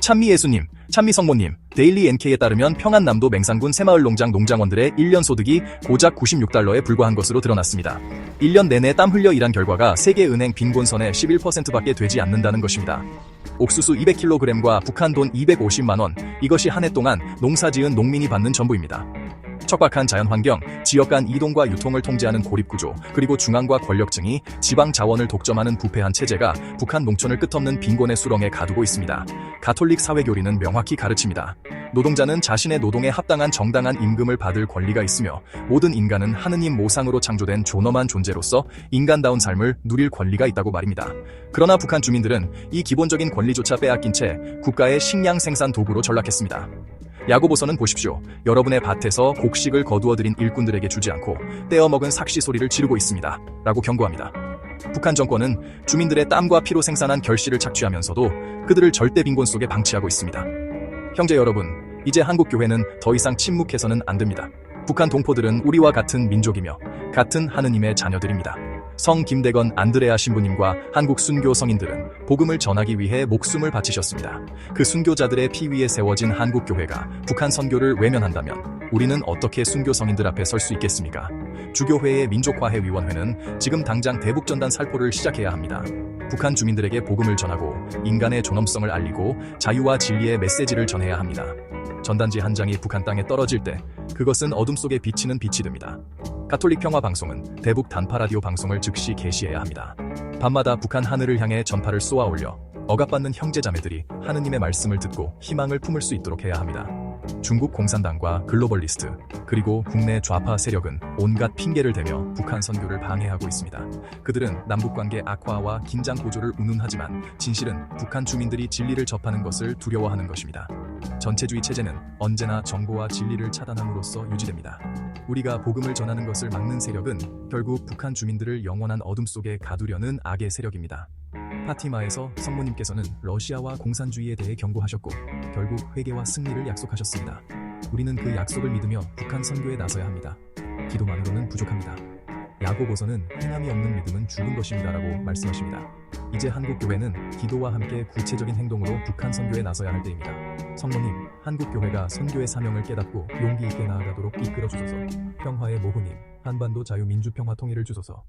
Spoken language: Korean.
찬미예수님, 찬미성모님, 데일리 NK에 따르면 평안남도 맹산군 새마을 농장 농장원들의 1년 소득이 고작 96달러에 불과한 것으로 드러났습니다. 1년 내내 땀 흘려 일한 결과가 세계은행 빈곤선의 11%밖에 되지 않는다는 것입니다. 옥수수 200kg과 북한 돈 250만원, 이것이 한 해 동안 농사지은 농민이 받는 전부입니다. 척박한 자연환경, 지역 간 이동과 유통을 통제하는 고립구조, 그리고 중앙과 권력층이 지방 자원을 독점하는 부패한 체제가 북한 농촌을 끝없는 빈곤의 수렁에 가두고 있습니다. 가톨릭 사회교리는 명확히 가르칩니다. 노동자는 자신의 노동에 합당한 정당한 임금을 받을 권리가 있으며 모든 인간은 하느님 모상으로 창조된 존엄한 존재로서 인간다운 삶을 누릴 권리가 있다고 말입니다. 그러나 북한 주민들은 이 기본적인 권리조차 빼앗긴 채 국가의 식량 생산 도구로 전락했습니다. 야고보서는 보십시오. 여러분의 밭에서 곡식을 거두어들인 일꾼들에게 주지 않고 떼어먹은 삭시 소리를 지르고 있습니다. 라고 경고합니다. 북한 정권은 주민들의 땀과 피로 생산한 결실을 착취하면서도 그들을 절대 빈곤 속에 방치하고 있습니다. 형제 여러분, 이제 한국교회는 더 이상 침묵해서는 안 됩니다. 북한 동포들은 우리와 같은 민족이며 같은 하느님의 자녀들입니다. 성 김대건 안드레아 신부님과 한국 순교 성인들은 복음을 전하기 위해 목숨을 바치셨습니다. 그 순교자들의 피 위에 세워진 한국교회가 북한 선교를 외면한다면 우리는 어떻게 순교 성인들 앞에 설 수 있겠습니까? 주교회의 민족화해 위원회는 지금 당장 대북전단 살포를 시작해야 합니다. 북한 주민들에게 복음을 전하고 인간의 존엄성을 알리고 자유와 진리의 메시지를 전해야 합니다. 전단지 한 장이 북한 땅에 떨어질 때 그것은 어둠 속에 비치는 빛이 됩니다. 가톨릭 평화방송은 대북 단파 라디오 방송을 즉시 개시해야 합니다. 밤마다 북한 하늘을 향해 전파를 쏘아 올려 억압받는 형제자매들이 하느님의 말씀을 듣고 희망을 품을 수 있도록 해야 합니다. 중국 공산당과 글로벌리스트, 그리고 국내 좌파 세력은 온갖 핑계를 대며 북한 선교를 방해하고 있습니다. 그들은 남북관계 악화와 긴장 고조를 운운하지만 진실은 북한 주민들이 진리를 접하는 것을 두려워하는 것입니다. 전체주의 체제는 언제나 정보와 진리를 차단함으로써 유지됩니다. 우리가 복음을 전하는 것을 막는 세력은 결국 북한 주민들을 영원한 어둠 속에 가두려는 악의 세력입니다. 파티마에서 성모님께서는 러시아와 공산주의에 대해 경고하셨고 결국 회개와 승리를 약속하셨습니다. 우리는 그 약속을 믿으며 북한 선교에 나서야 합니다. 기도만으로는 부족합니다. 야고보서는 행함이 없는 믿음은 죽은 것입니다 라고 말씀하십니다. 이제 한국교회는 기도와 함께 구체적인 행동으로 북한 선교에 나서야 할 때입니다. 성모님, 한국교회가 선교의 사명을 깨닫고 용기 있게 나아가도록 이끌어 주소서. 평화의 모후님, 한반도 자유민주평화 통일을 주소서.